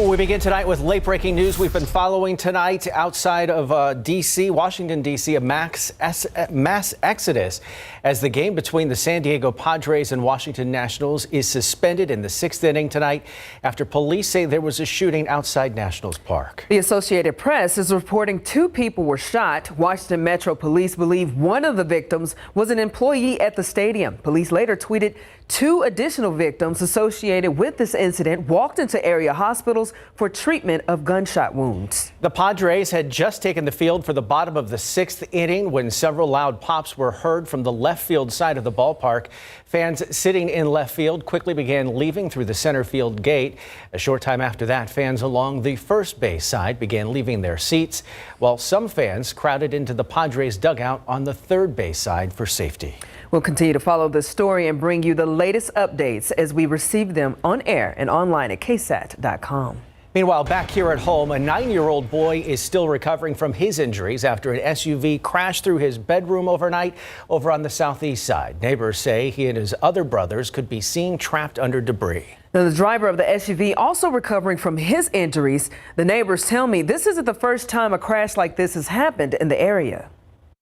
We begin tonight with late-breaking news we've been following tonight outside of D.C., Washington, D.C., a mass exodus as the game between the San Diego Padres and Washington Nationals is suspended in the 6th inning tonight after police say there was a shooting outside Nationals Park. The Associated Press is reporting 2 people were shot. Washington Metro Police believe one of the victims was an employee at the stadium. Police later tweeted 2 additional victims associated with this incident walked into area hospitals for treatment of gunshot wounds. The Padres had just taken the field for the bottom of the 6th inning when several loud pops were heard from the left field side of the ballpark. Fans sitting in left field quickly began leaving through the center field gate. A short time after that, fans along the first base side began leaving their seats, while some fans crowded into the Padres dugout on the third base side for safety. We'll continue to follow this story and bring you the latest updates as we receive them on air and online at KSAT.com. Meanwhile, back here at home, a 9-year-old boy is still recovering from his injuries after an SUV crashed through his bedroom overnight over on the southeast side. Neighbors say he and his other brothers could be seen trapped under debris. Now, the driver of the SUV also recovering from his injuries. The neighbors tell me this isn't the first time a crash like this has happened in the area.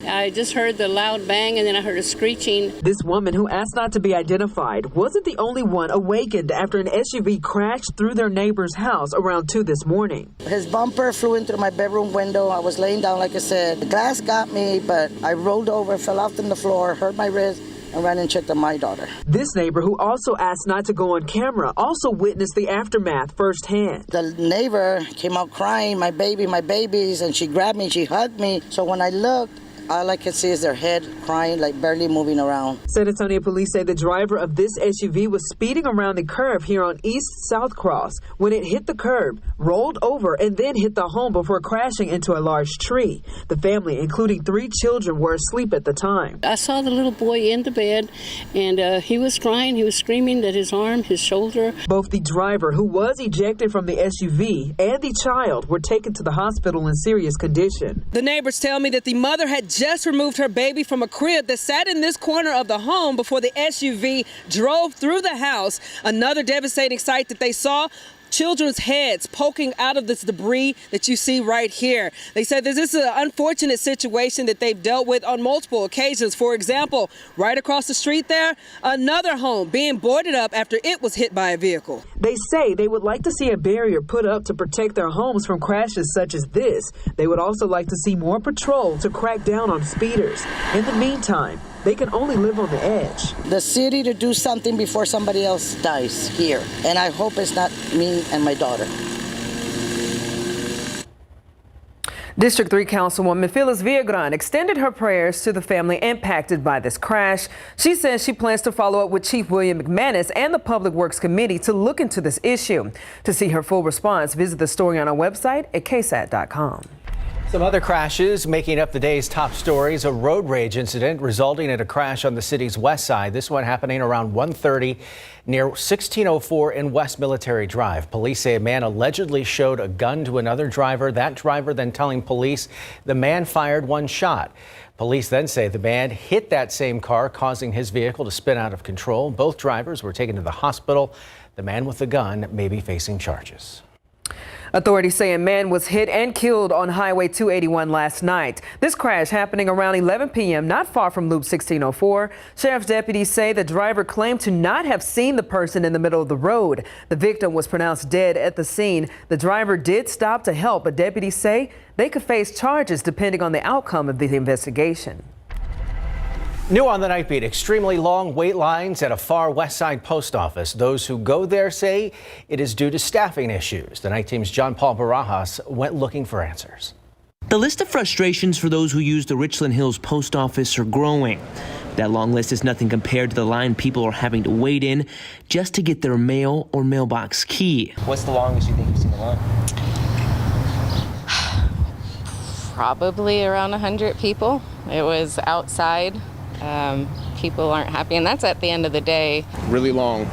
I just heard the loud bang and then I heard a screeching. This woman, who asked not to be identified, wasn't the only one awakened after an SUV crashed through their neighbor's house around 2 this morning. His bumper flew into my bedroom window. I was laying down, like I said. The glass got me, but I rolled over, fell off on the floor, hurt my wrist, and ran and checked on my daughter. This neighbor, who also asked not to go on camera, also witnessed the aftermath firsthand. The neighbor came out crying, my babies, and she grabbed me, she hugged me. So when I looked, all I could see is their head crying, like barely moving around. San Antonio police say the driver of this SUV was speeding around the curve here on East South Cross when it hit the curb, rolled over, and then hit the home before crashing into a large tree. The family, including 3 children, were asleep at the time. I saw the little boy in the bed, and he was crying. He was screaming that his arm, his shoulder. Both the driver, who was ejected from the SUV, and the child were taken to the hospital in serious condition. The neighbors tell me that the mother had just removed her baby from a crib that sat in this corner of the home before the SUV drove through the house. Another devastating sight that they saw, children's heads poking out of this debris that you see right here. They said this is an unfortunate situation that they've dealt with on multiple occasions. For example, right across the street there, another home being boarded up after it was hit by a vehicle. They say they would like to see a barrier put up to protect their homes from crashes such as this. They would also like to see more patrol to crack down on speeders. In the meantime, they can only live on the edge. The city to do something before somebody else dies here. And I hope it's not me and my daughter. District 3 Councilwoman Phyllis Villagran extended her prayers to the family impacted by this crash. She says she plans to follow up with Chief William McManus and the Public Works Committee to look into this issue. To see her full response, visit the story on our website at KSAT.com. Some other crashes making up the day's top stories. A road rage incident resulting in a crash on the city's west side. This one happening around 1:30 near 1604 in West Military Drive. Police say a man allegedly showed a gun to another driver. That driver then telling police the man fired 1 shot. Police then say the man hit that same car, causing his vehicle to spin out of control. Both drivers were taken to the hospital. The man with the gun may be facing charges. Authorities say a man was hit and killed on Highway 281 last night. This crash happening around 11 p.m. not far from Loop 1604. Sheriff's deputies say the driver claimed to not have seen the person in the middle of the road. The victim was pronounced dead at the scene. The driver did stop to help, but deputies say they could face charges depending on the outcome of the investigation. New on the Nightbeat, extremely long wait lines at a far west side post office. Those who go there say it is due to staffing issues. The night team's John Paul Barajas went looking for answers. The list of frustrations for those who use the Richland Hills post office are growing. That long list is nothing compared to the line people are having to wait in just to get their mail or mailbox key. What's the longest you think you've seen the line? Probably around 100 people. It was outside. People aren't happy, and that's at the end of the day. Really long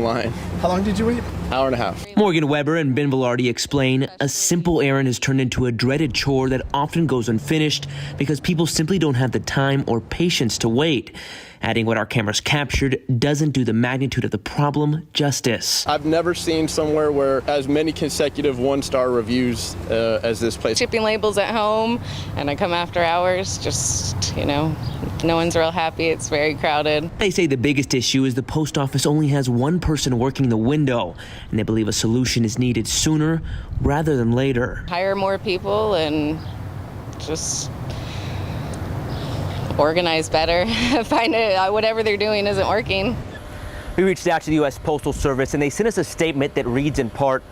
line. How long did you wait? Hour and a half. Morgan Weber and Ben Velarde explain a simple errand has turned into a dreaded chore that often goes unfinished because people simply don't have the time or patience to wait. Adding what our cameras captured doesn't do the magnitude of the problem justice. I've never seen somewhere where as many consecutive one-star reviews as this place. Shipping labels at home, and I come after hours, just, no one's real happy. It's very crowded. They say the biggest issue is the post office only has one person working the window, and they believe a solution is needed sooner rather than later. Hire more people and just organize better. Find it, whatever they're doing isn't working. We reached out to the U.S. Postal Service, and they sent us a statement that reads in part,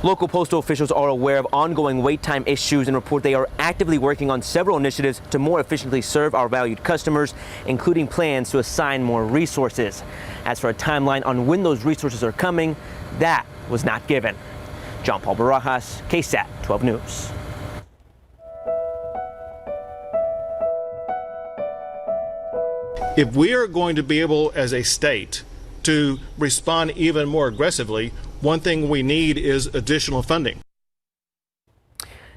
local postal officials are aware of ongoing wait time issues and report they are actively working on several initiatives to more efficiently serve our valued customers, including plans to assign more resources. As for a timeline on when those resources are coming, that was not given. John Paul Barajas, KSAT 12 News. If we are going to be able as a state to respond even more aggressively, one thing we need is additional funding.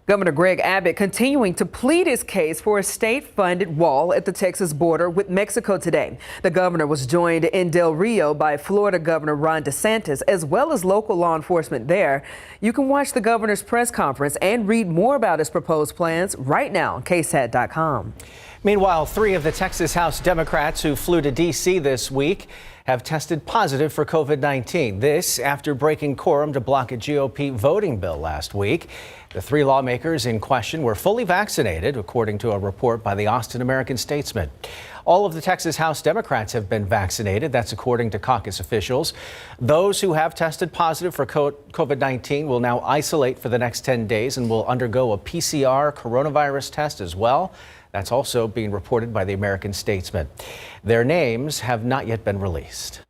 Governor Greg Abbott continuing to plead his case for a state-funded wall at the Texas border with Mexico today. The governor was joined in Del Rio by Florida Governor Ron DeSantis, as well as local law enforcement there. You can watch the governor's press conference and read more about his proposed plans right now on KSAT.com. Meanwhile, 3 of the Texas House Democrats who flew to D.C. this week have tested positive for COVID-19. This after breaking quorum to block a GOP voting bill last week. The 3 lawmakers in question were fully vaccinated, according to a report by the Austin American-Statesman. All of the Texas House Democrats have been vaccinated. That's according to caucus officials. Those who have tested positive for COVID-19 will now isolate for the next 10 days and will undergo a PCR coronavirus test as well. That's also being reported by the American-Statesman. Their names have not yet been released.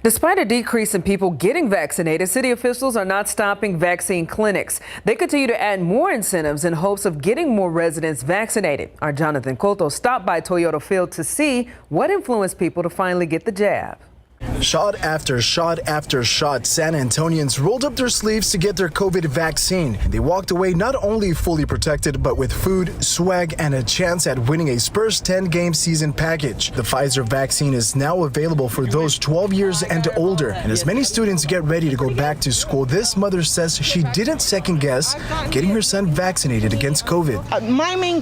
Despite a decrease in people getting vaccinated, city officials are not stopping vaccine clinics. They continue to add more incentives in hopes of getting more residents vaccinated. Our Jonathan Cotto stopped by Toyota Field to see what influenced people to finally get the jab. Shot after shot after shot, San Antonians rolled up their sleeves to get their COVID vaccine. They walked away not only fully protected, but with food, swag, and a chance at winning a Spurs 10-game season package. The Pfizer vaccine is now available for those 12 years and older. And as many students get ready to go back to school, this mother says she didn't second guess getting her son vaccinated against COVID. My main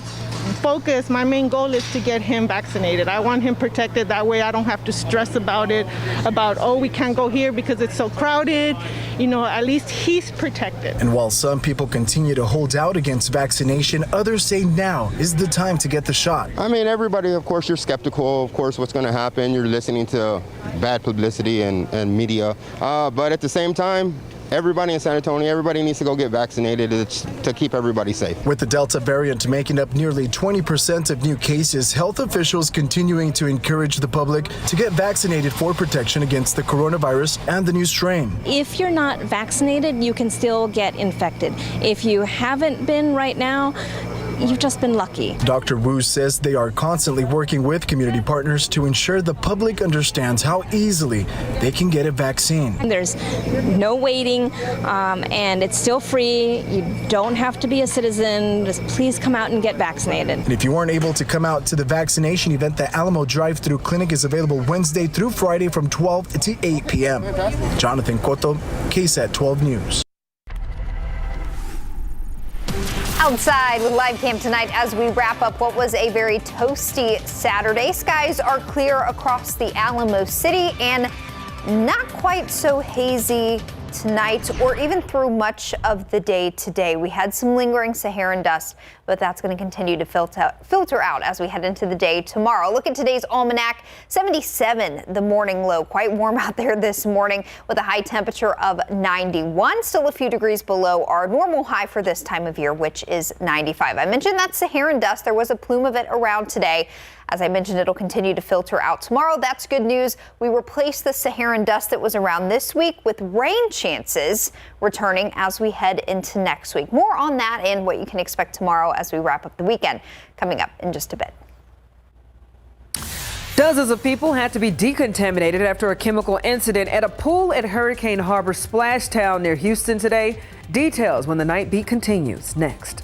focus, my main goal is to get him vaccinated. I want him protected. That way I don't have to stress about it, about, oh, we can't go here because it's so crowded. At least he's protected. And while some people continue to hold out against vaccination, others say now is the time to get the shot. I mean, everybody, of course, you're skeptical, of course, what's going to happen. You're listening to bad publicity and media. But at the same time, everybody in San Antonio, everybody needs to go get vaccinated to keep everybody safe. With the Delta variant making up nearly 20% of new cases, health officials continuing to encourage the public to get vaccinated for protection against the coronavirus and the new strain. If you're not vaccinated, you can still get infected. If you haven't been right now, you've just been lucky. Dr. Wu says they are constantly working with community partners to ensure the public understands how easily they can get a vaccine. There's no waiting, and it's still free. You don't have to be a citizen. Just please come out and get vaccinated. And if you weren't able to come out to the vaccination event, the Alamo Drive-Thru Clinic is available Wednesday through Friday from 12 to 8 p.m. Jonathan Cotto, KSAT 12 News. Outside with live cam tonight as we wrap up what was a very toasty Saturday. Skies are clear across the Alamo City and not quite so hazy tonight or even through much of the day today. We had some lingering Saharan dust, but that's going to continue to filter out as we head into the day tomorrow. Look at today's almanac, 77 the morning low. Quite warm out there this morning with a high temperature of 91. Still a few degrees below our normal high for this time of year, which is 95. I mentioned that Saharan dust. There was a plume of it around today. As I mentioned, it'll continue to filter out tomorrow. That's good news. We replaced the Saharan dust that was around this week with rain chances returning as we head into next week. More on that and what you can expect tomorrow as we wrap up the weekend coming up in just a bit. Dozens of people had to be decontaminated after a chemical incident at a pool at Hurricane Harbor Splashtown near Houston today. Details when the Nightbeat continues next.